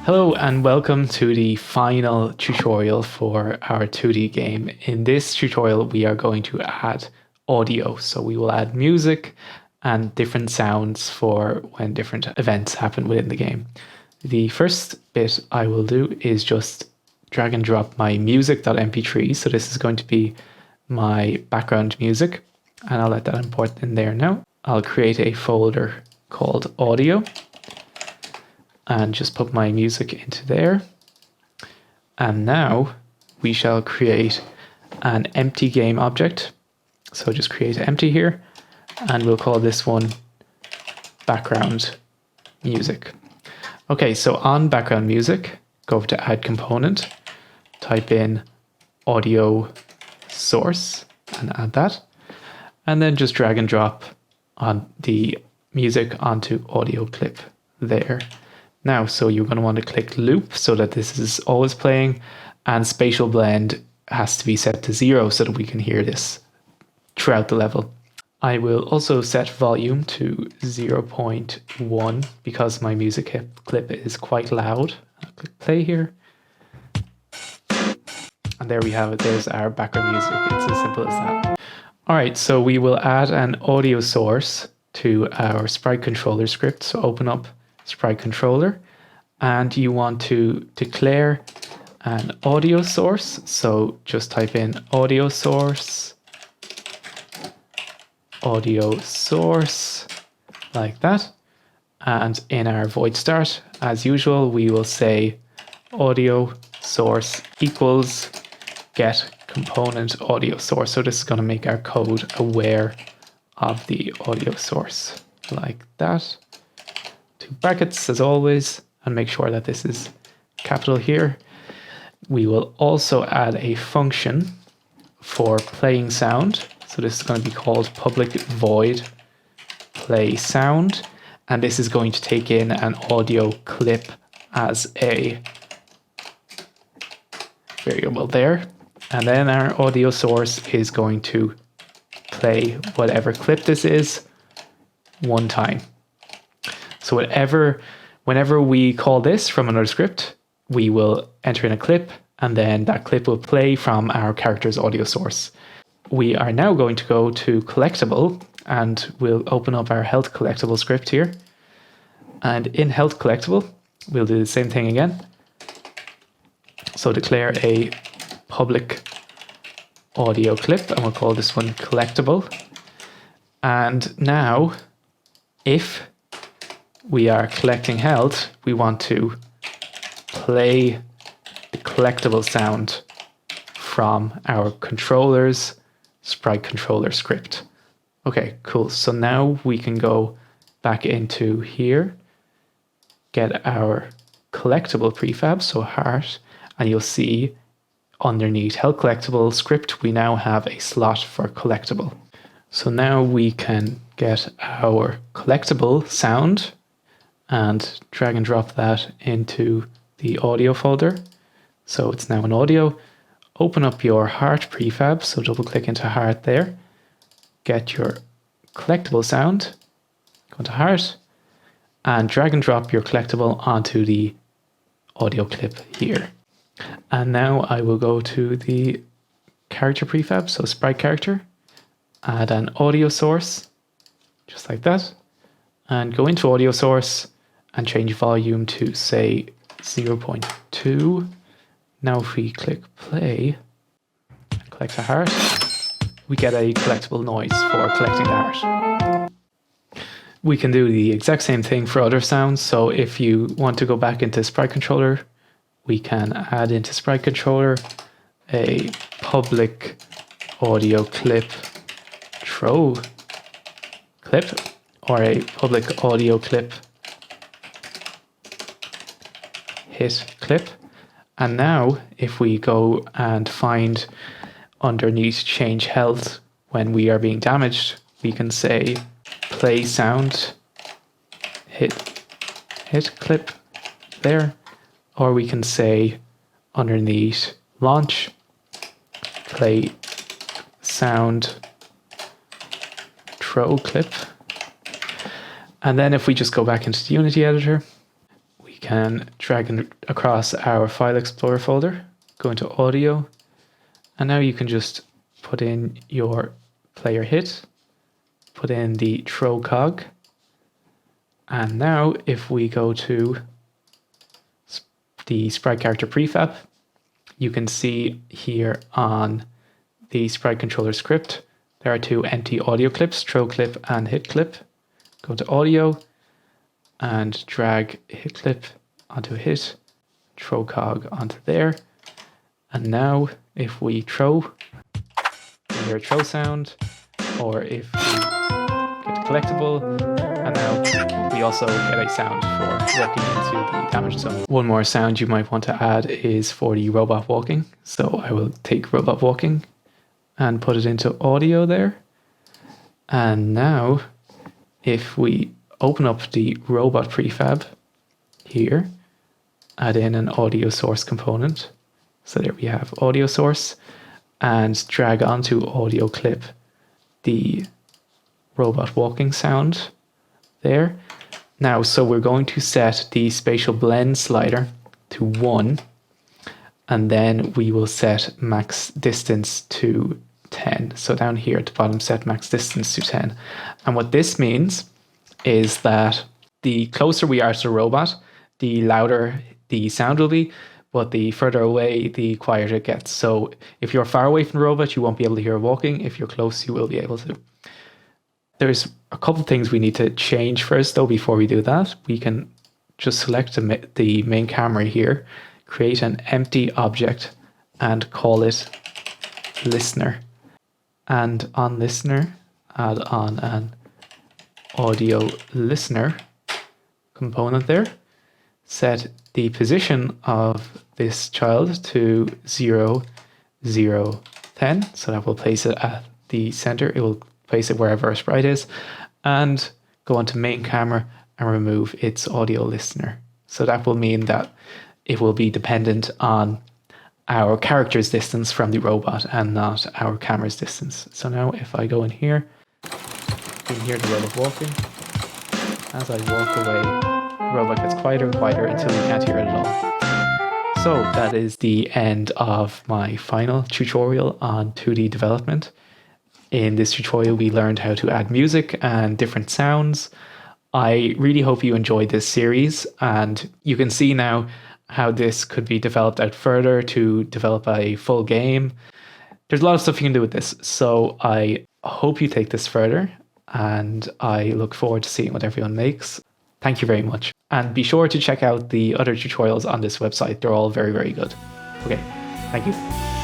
Hello and welcome to the final tutorial for our 2D game. In this tutorial we are going to add audio, so we will add music and different sounds for when different events happen within the game. The first bit I will do is just drag and drop my music.mp3, so this is going to be my background music, and I'll let that import in there now. I'll create a folder called audio and just put my music into there. And now we shall create an empty game object. So just create empty here, and we'll call this one background music. Okay, so on background music, go over to add component, type in audio source and add that, and then just drag and drop on the music onto audio clip there. Now, so you're going to want to click loop so that this is always playing, and spatial blend has to be set to 0 so that we can hear this throughout the level. I will also set volume to 0.1 because my music clip is quite loud. I'll click play here. And there we have it. There's our background music. It's as simple as that. All right, so we will add an audio source to our sprite controller script. So open up sprite controller, and you want to declare an audio source. So just type in audio source like that. And in our void start, as usual, we will say audio source equals get component audio source. So this is going to make our code aware of the audio source like that. Two brackets as always, and make sure that this is capital here. We will also add a function for playing sound. So this is going to be called public void play sound, and this is going to take in an audio clip as a variable there. And then our audio source is going to play whatever clip this is one time. So whenever we call this from another script, we will enter in a clip, and then that clip will play from our character's audio source. We are now going to go to collectible, and we'll open up our health collectible script here. And in health collectible, we'll do the same thing again. So declare a public audio clip, and we'll call this one collectible. And now, if we are collecting health, we want to play the collectible sound from our controller's sprite controller script. Okay, cool. So now we can go back into here, get our collectible prefab, so heart, and you'll see underneath health collectible script, we now have a slot for collectible. So now we can get our collectible sound and drag and drop that into the audio folder. So it's now an audio. Open up your heart prefab, so double click into heart there. Get your collectible sound, go into heart, and drag and drop your collectible onto the audio clip here. And now I will go to the character prefab, so sprite character, add an audio source, just like that, and go into audio source and change volume to say 0.2. Now if we click play, collect a heart, we get a collectible noise for collecting the heart. We can do the exact same thing for other sounds. So if you want to go back into sprite controller, we can add into sprite controller a public audio clip throw clip, or a public audio clip hit clip. And now if we go and find underneath change health when we are being damaged, we can say play sound hit clip there, or we can say underneath launch play sound throw clip. And then if we just go back into the Unity editor, we can drag it across our File Explorer folder, go into Audio, and now you can just put in your player hit, put in the throw cog, and now if we go to the sprite character prefab, you can see here on the sprite controller script, there are two empty audio clips, throw clip and hit clip. Go to audio and drag hit clip onto hit, throw cog onto there. And now if we throw, you hear a throw sound, or if we get a collectible, and now we also get a sound for working into the damage zone. One more sound you might want to add is for the robot walking. So I will take robot walking and put it into audio there. And now if we open up the robot prefab here, add in an audio source component. So there we have audio source, and drag onto audio clip the robot walking sound there. Now, so we're going to set the spatial blend slider to 1, and then we will set max distance to 10. So down here at the bottom, set max distance to 10. And what this means is that the closer we are to the robot, the louder the sound will be, but the further away, the quieter it gets. So if you're far away from the robot, you won't be able to hear it walking. If you're close, you will be able to. There's a couple of things we need to change first, though, before we do that. We can just select the main camera here, create an empty object, and call it listener. And on listener, add on an audio listener component there. Set the position of this child to 0, 0, 10. So that will place it at the center. It will place it wherever our sprite is, and go onto main camera and remove its audio listener. So that will mean that it will be dependent on our character's distance from the robot and not our camera's distance. So now if I go in here, you can hear the robot walking. As I walk away, the robot gets quieter and quieter until you can't hear it at all. So that is the end of my final tutorial on 2D development. In this tutorial, we learned how to add music and different sounds. I really hope you enjoyed this series, and you can see now how this could be developed out further to develop a full game. There's a lot of stuff you can do with this, so I hope you take this further, and I look forward to seeing what everyone makes. Thank you very much. And be sure to check out the other tutorials on this website. They're all very, very good. Okay, thank you.